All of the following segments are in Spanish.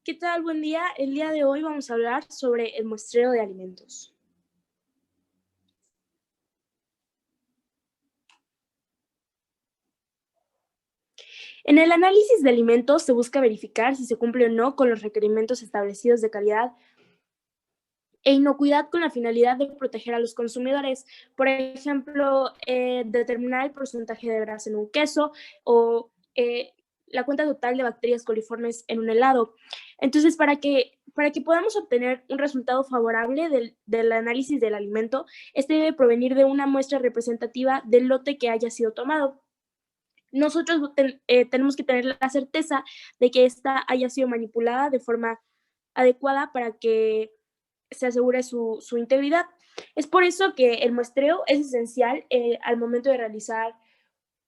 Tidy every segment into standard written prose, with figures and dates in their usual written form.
¿Qué tal? Buen día. El día de hoy vamos a hablar sobre el muestreo de alimentos. En el análisis de alimentos se busca verificar si se cumple o no con los requerimientos establecidos de calidad e inocuidad con la finalidad de proteger a los consumidores. Por ejemplo, determinar el porcentaje de grasa en un queso o la cuenta total de bacterias coliformes en un helado. Entonces, para que podamos obtener un resultado favorable del análisis del alimento, este debe provenir de una muestra representativa del lote que haya sido tomado. Nosotros tenemos que tener la certeza de que ésta haya sido manipulada de forma adecuada para que se asegure su integridad. Es por eso que el muestreo es esencial al momento de realizar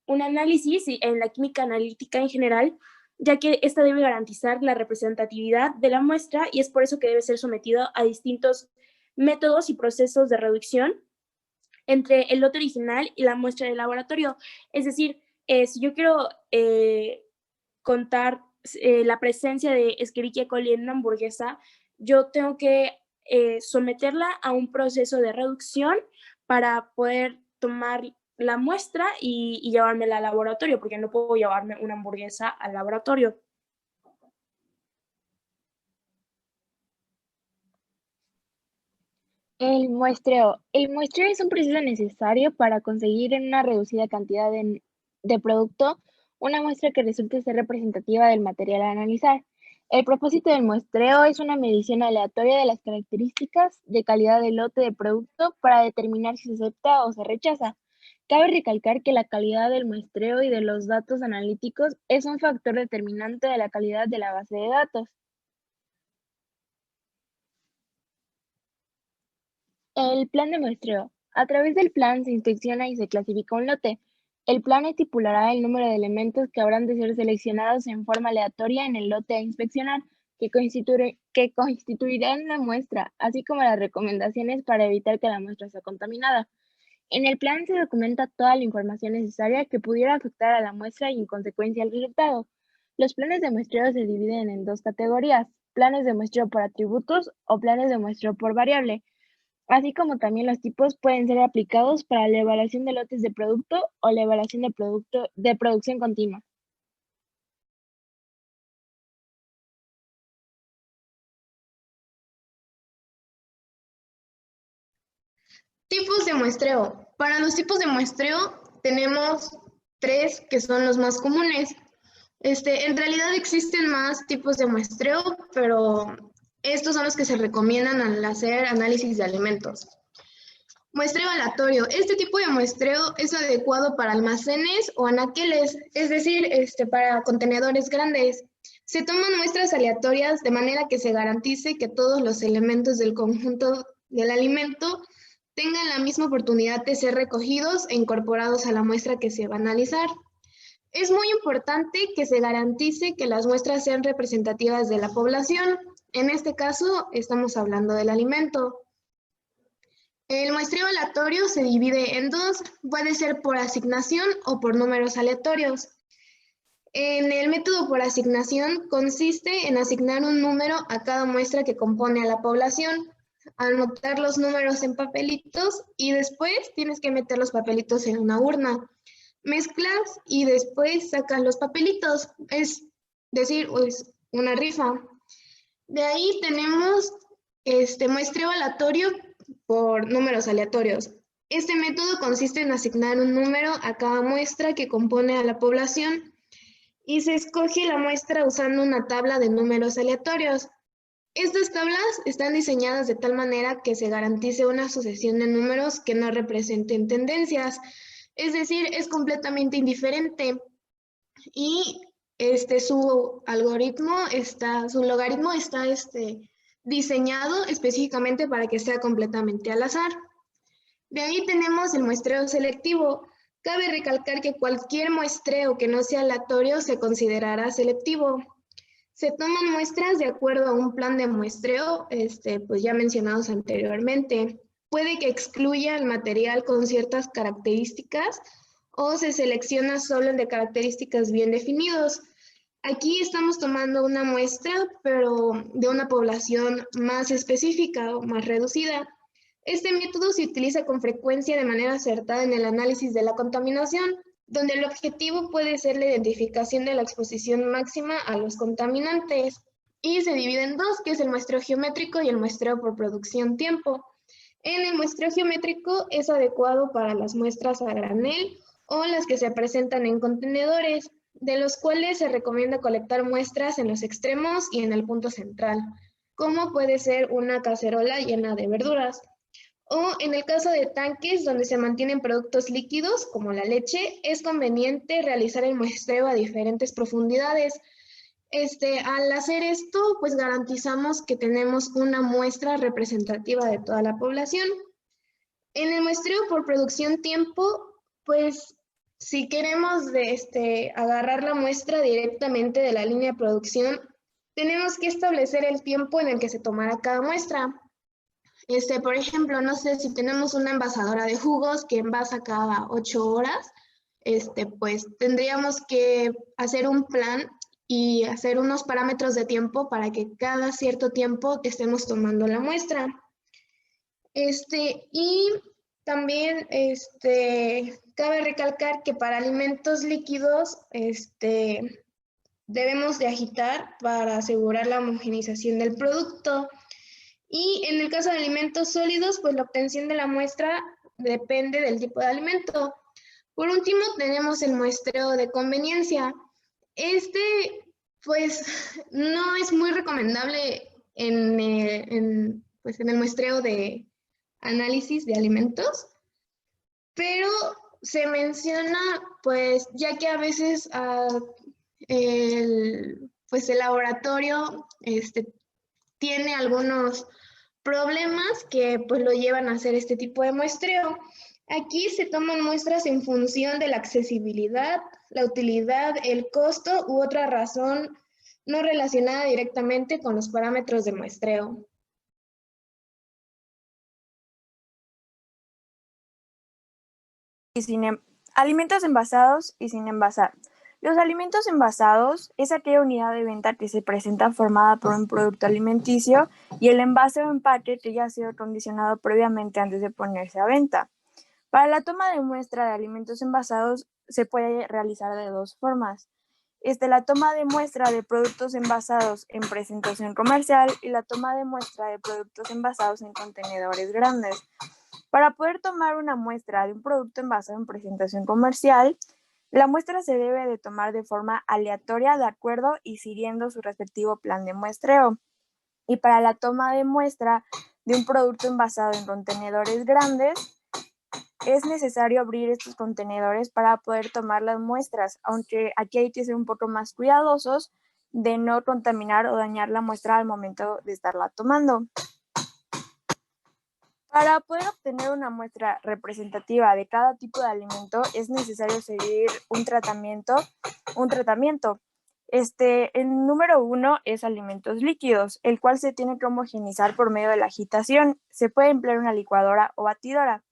un análisis en la química analítica en general, ya que esta debe garantizar la representatividad de la muestra y es por eso que debe ser sometido a distintos métodos y procesos de reducción entre el lote original y la muestra de laboratorio. Es decir, si yo quiero contar la presencia de Escherichia coli en una hamburguesa, yo tengo que someterla a un proceso de reducción para poder tomar la muestra y llevármela al laboratorio, porque no puedo llevarme una hamburguesa al laboratorio. El muestreo. El muestreo es un proceso necesario para conseguir en una reducida cantidad de producto una muestra que resulte ser representativa del material a analizar. El propósito del muestreo es una medición aleatoria de las características de calidad del lote de producto para determinar si se acepta o se rechaza. Cabe recalcar que la calidad del muestreo y de los datos analíticos es un factor determinante de la calidad de la base de datos. El plan de muestreo. A través del plan se inspecciona y se clasifica un lote. El plan estipulará el número de elementos que habrán de ser seleccionados en forma aleatoria en el lote a inspeccionar, que constituirán la muestra, así como las recomendaciones para evitar que la muestra sea contaminada. En el plan se documenta toda la información necesaria que pudiera afectar a la muestra y en consecuencia al resultado. Los planes de muestreo se dividen en dos categorías: planes de muestreo por atributos o planes de muestreo por variable, así como también los tipos pueden ser aplicados para la evaluación de lotes de producto o la evaluación de producto de producción continua. Tipos de muestreo. Para los tipos de muestreo tenemos tres que son los más comunes. En realidad existen más tipos de muestreo, pero estos son los que se recomiendan al hacer análisis de alimentos. Muestreo aleatorio. Este tipo de muestreo es adecuado para almacenes o anaqueles, es decir, para contenedores grandes. Se toman muestras aleatorias de manera que se garantice que todos los elementos del conjunto del alimento tengan la misma oportunidad de ser recogidos e incorporados a la muestra que se va a analizar. Es muy importante que se garantice que las muestras sean representativas de la población. En este caso, estamos hablando del alimento. El muestreo aleatorio se divide en dos, puede ser por asignación o por números aleatorios. En el método por asignación consiste en asignar un número a cada muestra que compone a la población, anotar los números en papelitos y después tienes que meter los papelitos en una urna. Mezclas y después sacas los papelitos, es decir, pues una rifa. De ahí tenemos muestreo aleatorio por números aleatorios. Este método consiste en asignar un número a cada muestra que compone a la población y se escoge la muestra usando una tabla de números aleatorios. Estas tablas están diseñadas de tal manera que se garantice una sucesión de números que no representen tendencias, es decir, es completamente indiferente y su logaritmo está diseñado específicamente para que sea completamente al azar. De ahí tenemos el muestreo selectivo. Cabe recalcar que cualquier muestreo que no sea aleatorio se considerará selectivo. Se toman muestras de acuerdo a un plan de muestreo, pues ya mencionados anteriormente. Puede que excluya el material con ciertas características o se selecciona solo el de características bien definidos. Aquí estamos tomando una muestra, pero de una población más específica o más reducida. Este método se utiliza con frecuencia de manera acertada en el análisis de la contaminación, donde el objetivo puede ser la identificación de la exposición máxima a los contaminantes. Y se divide en dos, que es el muestreo geométrico y el muestreo por producción tiempo. En el muestreo geométrico es adecuado para las muestras a granel o las que se presentan en contenedores, de los cuales se recomienda colectar muestras en los extremos y en el punto central, como puede ser una cacerola llena de verduras. O en el caso de tanques donde se mantienen productos líquidos, como la leche, es conveniente realizar el muestreo a diferentes profundidades. Al hacer esto, pues garantizamos que tenemos una muestra representativa de toda la población. En el muestreo por producción tiempo, pues si queremos agarrar la muestra directamente de la línea de producción, tenemos que establecer el tiempo en el que se tomará cada muestra. Por ejemplo, no sé, si tenemos una envasadora de jugos que envasa cada 8 horas, pues tendríamos que hacer un plan y hacer unos parámetros de tiempo para que cada cierto tiempo estemos tomando la muestra. Y también cabe recalcar que para alimentos líquidos debemos de agitar para asegurar la homogenización del producto. Y en el caso de alimentos sólidos, pues la obtención de la muestra depende del tipo de alimento. Por último, tenemos el muestreo de conveniencia. Pues, no es muy recomendable pues, en el muestreo de análisis de alimentos, pero se menciona, pues, ya que a veces pues el laboratorio tiene algunos problemas que pues lo llevan a hacer este tipo de muestreo. Aquí se toman muestras en función de la accesibilidad, la utilidad, el costo u otra razón no relacionada directamente con los parámetros de muestreo. Alimentos envasados y sin envasar. Los alimentos envasados es aquella unidad de venta que se presenta formada por un producto alimenticio y el envase o empaque que ya ha sido acondicionado previamente antes de ponerse a venta. Para la toma de muestra de alimentos envasados se puede realizar de dos formas. La toma de muestra de productos envasados en presentación comercial y la toma de muestra de productos envasados en contenedores grandes. Para poder tomar una muestra de un producto envasado en presentación comercial, la muestra se debe de tomar de forma aleatoria de acuerdo y siguiendo su respectivo plan de muestreo. Y para la toma de muestra de un producto envasado en contenedores grandes, es necesario abrir estos contenedores para poder tomar las muestras, aunque aquí hay que ser un poco más cuidadosos de no contaminar o dañar la muestra al momento de estarla tomando. Para poder obtener una muestra representativa de cada tipo de alimento es necesario seguir un tratamiento. El número 1 es alimentos líquidos, el cual se tiene que homogenizar por medio de la agitación. Se puede emplear una licuadora o batidora.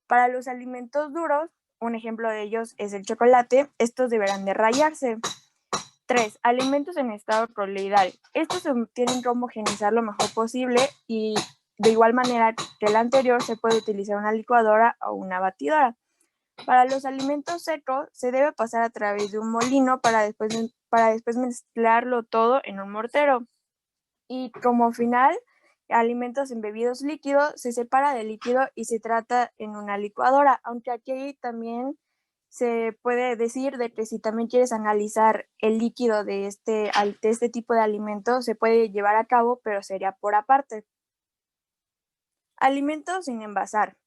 Para los alimentos duros, un ejemplo de ellos es el chocolate, estos deberán de rallarse. 3. Alimentos en estado coloidal. Estos se tienen que homogenizar lo mejor posible y de igual manera que el anterior se puede utilizar una licuadora o una batidora. Para los alimentos secos se debe pasar a través de un molino para después mezclarlo todo en un mortero. Y como final, alimentos embebidos líquidos se separa del líquido y se trata en una licuadora, aunque aquí también se puede decir de que si también quieres analizar el líquido de este tipo de alimentos, se puede llevar a cabo, pero sería por aparte. Alimentos sin envasar.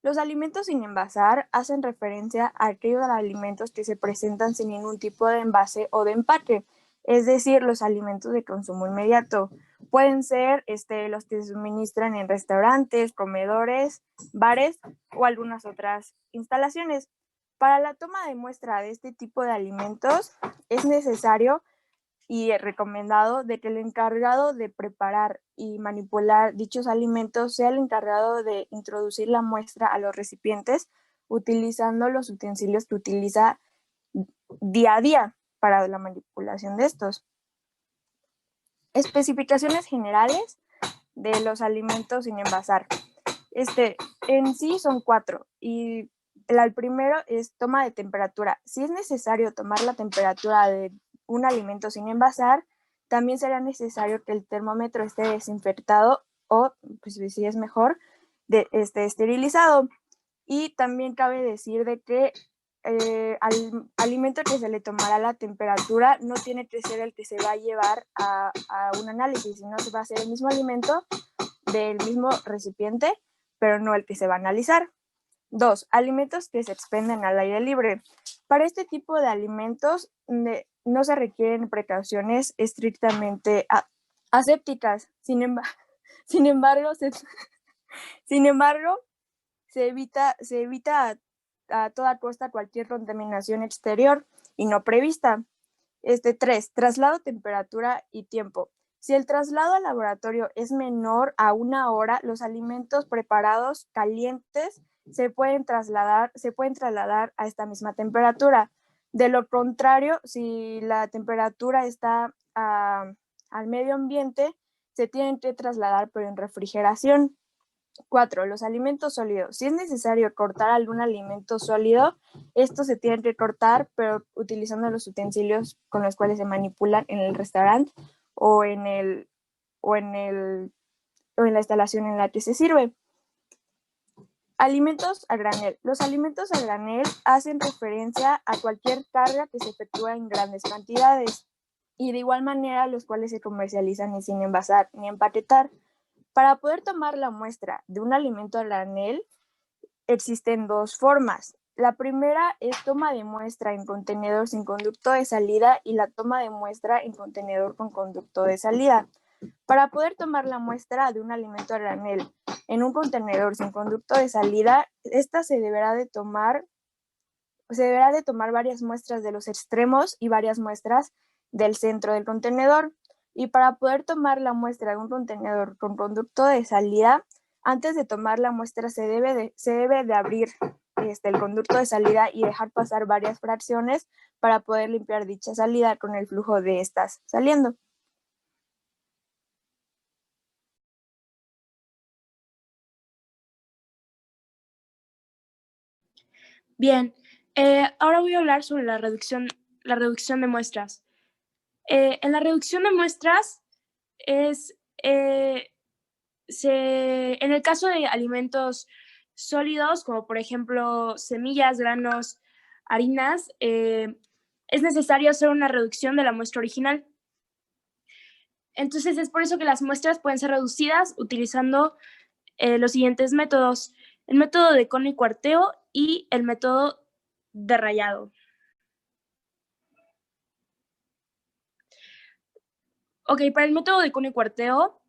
Los alimentos sin envasar hacen referencia a aquellos alimentos que se presentan sin ningún tipo de envase o de empaque, es decir, los alimentos de consumo inmediato. Pueden ser los que se suministran en restaurantes, comedores, bares o algunas otras instalaciones. Para la toma de muestra de este tipo de alimentos es necesario y recomendado de que el encargado de preparar y manipular dichos alimentos sea el encargado de introducir la muestra a los recipientes utilizando los utensilios que utiliza día a día. para la manipulación de estos. Especificaciones generales de los alimentos sin envasar. En sí son 4 y el primero es toma de temperatura. Si es necesario tomar la temperatura de un alimento sin envasar, también será necesario que el termómetro esté desinfectado o, pues, si es mejor, esté esterilizado. Y también cabe decir de que al alimento que se le tomará la temperatura no tiene que ser el que se va a llevar a un análisis, sino que va a ser el mismo alimento del mismo recipiente, pero no el que se va a analizar. 2. Alimentos que se expenden al aire libre. Para este tipo de alimentos no se requieren precauciones estrictamente asépticas. Sin embargo, se evita a toda costa cualquier contaminación exterior y no prevista. 3. Traslado, temperatura y tiempo. Si el traslado al laboratorio es menor a 1 hora, los alimentos preparados calientes se pueden trasladar a esta misma temperatura. De lo contrario, si la temperatura está al medio ambiente, se tienen que trasladar, pero en refrigeración. 4. Los alimentos sólidos. Si es necesario cortar algún alimento sólido, estos se tienen que cortar, pero utilizando los utensilios con los cuales se manipulan en el restaurante o en la instalación en la que se sirve. Alimentos a granel. Los alimentos a granel hacen referencia a cualquier carga que se efectúa en grandes cantidades y de igual manera los cuales se comercializan sin envasar ni empaquetar. Para poder tomar la muestra de un alimento a granel, existen 2 formas. La primera es toma de muestra en contenedor sin conducto de salida y la toma de muestra en contenedor con conducto de salida. Para poder tomar la muestra de un alimento a granel en un contenedor sin conducto de salida, se deberá de tomar varias muestras de los extremos y varias muestras del centro del contenedor. Y para poder tomar la muestra de un contenedor con conducto de salida, antes de tomar la muestra se debe de abrir el conducto de salida y dejar pasar varias fracciones para poder limpiar dicha salida con el flujo de estas saliendo. Bien, ahora voy a hablar sobre la reducción de muestras. En la reducción de muestras en el caso de alimentos sólidos, como por ejemplo semillas, granos, harinas, es necesario hacer una reducción de la muestra original. Entonces es por eso que las muestras pueden ser reducidas utilizando los siguientes métodos: el método de cono y cuarteo y el método de rayado. Ok, para el método de cono y cuarteo,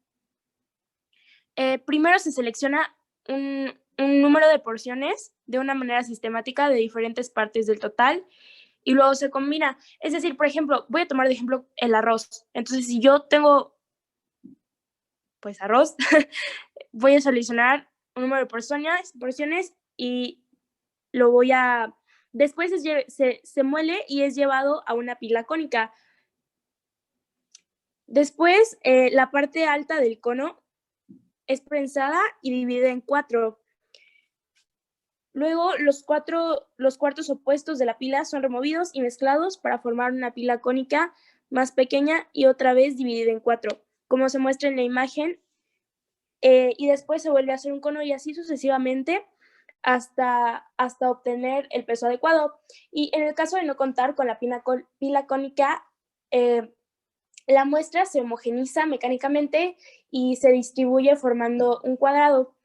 primero se selecciona un número de porciones de una manera sistemática de diferentes partes del total y luego se combina. Es decir, por ejemplo, voy a tomar de ejemplo el arroz. Entonces, si yo tengo pues arroz, voy a seleccionar un número de porciones y lo voy a... Después se muele y es llevado a una pila cónica. Después, la parte alta del cono es prensada y dividida en 4. Luego, los cuartos opuestos de la pila son removidos y mezclados para formar una pila cónica más pequeña y otra vez dividida en 4, como se muestra en la imagen. Y después se vuelve a hacer un cono y así sucesivamente hasta obtener el peso adecuado. Y en el caso de no contar con la pila cónica, la muestra se homogeniza mecánicamente y se distribuye formando un cuadrado.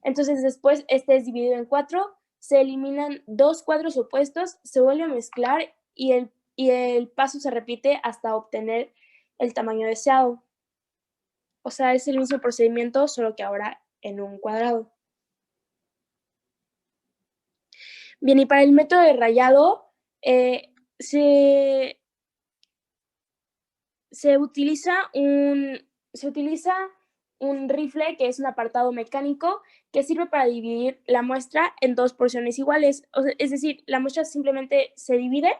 Entonces después este es dividido en 4, se eliminan 2 cuadros opuestos, se vuelve a mezclar y el paso se repite hasta obtener el tamaño deseado. O sea, es el mismo procedimiento, solo que ahora en un cuadrado. Bien, y para el método de rayado, se utiliza un rifle, que es un apartado mecánico, que sirve para dividir la muestra en 2 porciones iguales. Es decir, la muestra simplemente se divide.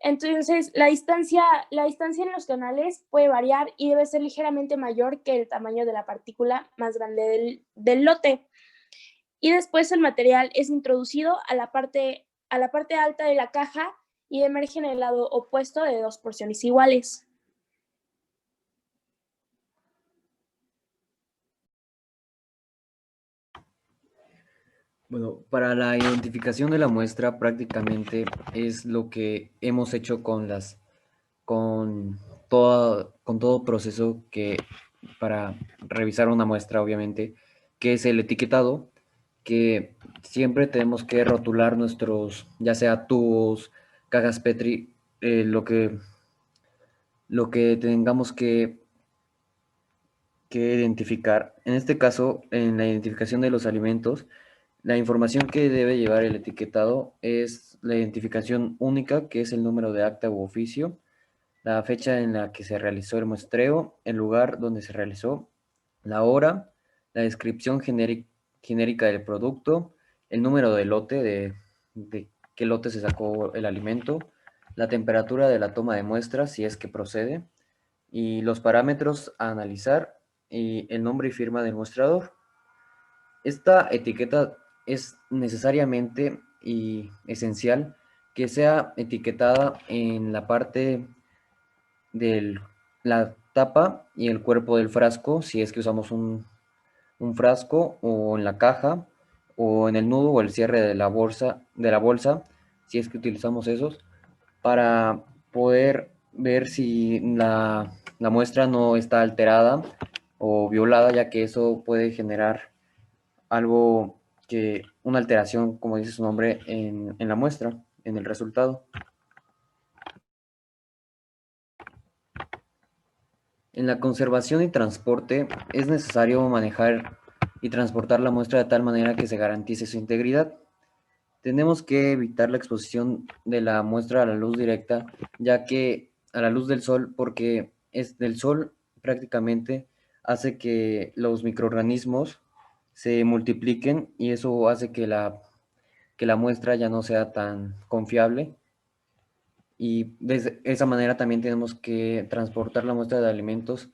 Entonces, la distancia en los canales puede variar y debe ser ligeramente mayor que el tamaño de la partícula más grande del lote. Y después el material es introducido a la parte alta de la caja y emerge en el lado opuesto de dos porciones iguales. Bueno, para la identificación de la muestra prácticamente es lo que hemos hecho con todo proceso que para revisar una muestra, obviamente, que es el etiquetado, que siempre tenemos que rotular nuestros, ya sea tubos, cajas Petri, lo que tengamos que identificar. En este caso, en la identificación de los alimentos, la información que debe llevar el etiquetado es la identificación única, que es el número de acta u oficio, la fecha en la que se realizó el muestreo, el lugar donde se realizó, la hora, la descripción genérica del producto, el número de lote, de qué lote se sacó el alimento, la temperatura de la toma de muestra, si es que procede, y los parámetros a analizar, y el nombre y firma del mostrador. Esta etiqueta es necesariamente y esencial que sea etiquetada en la parte de la tapa y el cuerpo del frasco, si es que usamos un frasco, o en la caja, o en el nudo o el cierre de la bolsa, si es que utilizamos esos, para poder ver si la muestra no está alterada o violada, ya que eso puede generar algo una alteración, como dice su nombre, en la muestra, en el resultado. En la conservación y transporte es necesario manejar y transportar la muestra de tal manera que se garantice su integridad. Tenemos que evitar la exposición de la muestra a la luz directa, ya que a la luz del sol, porque es del sol prácticamente hace que los microorganismos se multipliquen y eso hace que la muestra ya no sea tan confiable. Y de esa manera también tenemos que transportar la muestra de alimentos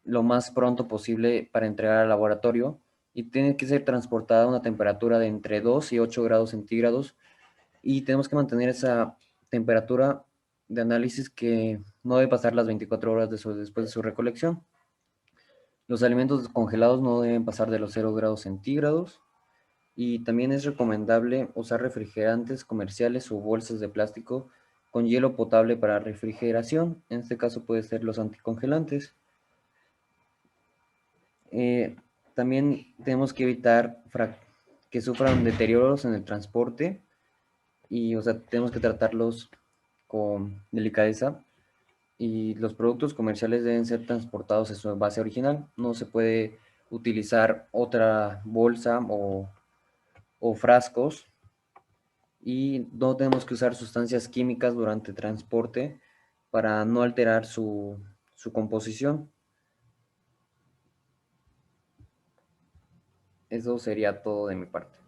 lo más pronto posible para entregar al laboratorio, y tiene que ser transportada a una temperatura de entre 2 y 8 grados centígrados, y tenemos que mantener esa temperatura de análisis que no debe pasar las 24 horas después de su recolección. Los alimentos congelados no deben pasar de los 0 grados centígrados, y también es recomendable usar refrigerantes comerciales o bolsas de plástico con hielo potable para refrigeración. En este caso puede ser los anticongelantes. También tenemos que evitar que sufran deterioros en el transporte, y o sea, tenemos que tratarlos con delicadeza, y los productos comerciales deben ser transportados en su base original. No se puede utilizar otra bolsa o frascos, y no tenemos que usar sustancias químicas durante transporte para no alterar su composición. Eso sería todo de mi parte.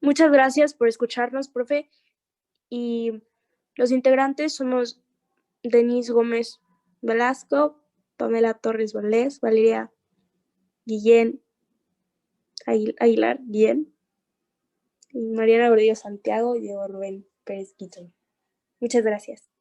Muchas gracias por escucharnos, profe. Y los integrantes somos Denise Gómez Velasco, Pamela Torres Valdés, Valeria Guillén Aguilar Guillén, y Mariana Gordillo Santiago y Diego Rubén Pérez Quito. Muchas gracias.